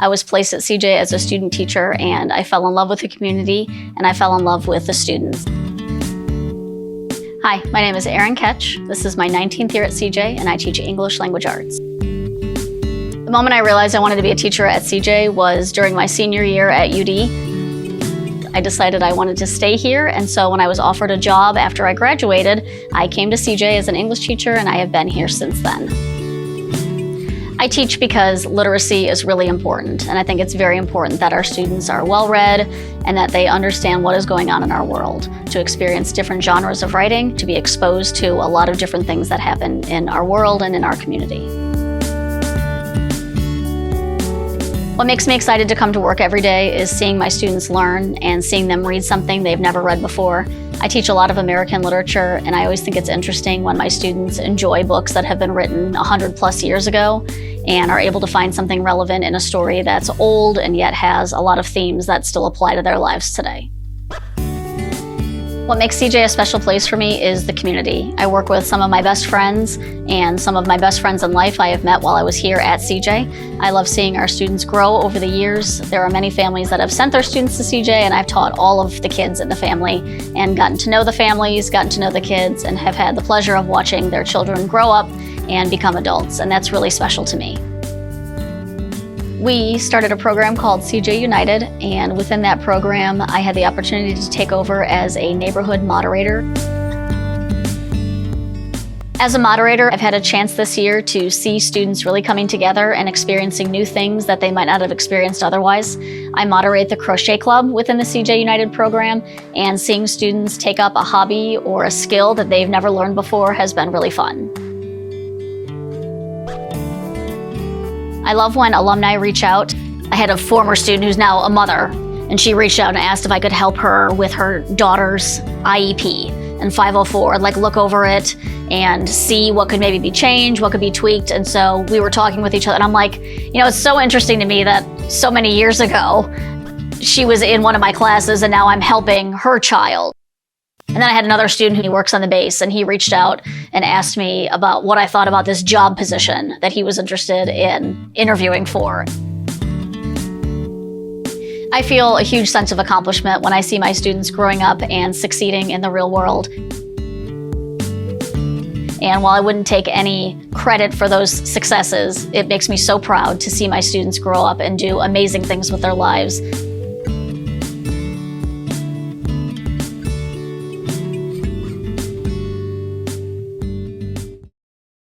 I was placed at CJ as a student teacher, and I fell in love with the community, and I fell in love with the students. Hi, my name is Erin Ketch. This is my 19th year at CJ, and I teach English Language Arts. The moment I realized I wanted to be a teacher at CJ was during my senior year at UD. I decided I wanted to stay here, and so when I was offered a job after I graduated, I came to CJ as an English teacher, and I have been here since then. I teach because literacy is really important, and I think it's very important that our students are well-read and that they understand what is going on in our world, to experience different genres of writing, to be exposed to a lot of different things that happen in our world and in our community. What makes me excited to come to work every day is seeing my students learn and seeing them read something they've never read before. I teach a lot of American literature, and I always think it's interesting when my students enjoy books that have been written 100+ years ago and are able to find something relevant in a story that's old and yet has a lot of themes that still apply to their lives today. What makes CJ a special place for me is the community. I work with some of my best friends, and some of my best friends in life I have met while I was here at CJ. I love seeing our students grow over the years. There are many families that have sent their students to CJ, and I've taught all of the kids in the family and gotten to know the families, gotten to know the kids, and have had the pleasure of watching their children grow up and become adults, and that's really special to me. We started a program called CJ United, and within that program, I had the opportunity to take over as a neighborhood moderator. As a moderator, I've had a chance this year to see students really coming together and experiencing new things that they might not have experienced otherwise. I moderate the crochet club within the CJ United program, and seeing students take up a hobby or a skill that they've never learned before has been really fun. I love when alumni reach out. I had a former student who's now a mother, and she reached out and asked if I could help her with her daughter's IEP and 504, look over it and see what could maybe be changed, what could be tweaked. And so we were talking with each other, and I'm like, it's so interesting to me that so many years ago, she was in one of my classes and now I'm helping her child. And then I had another student who works on the base, and he reached out and asked me about what I thought about this job position that he was interested in interviewing for. I feel a huge sense of accomplishment when I see my students growing up and succeeding in the real world. And while I wouldn't take any credit for those successes, it makes me so proud to see my students grow up and do amazing things with their lives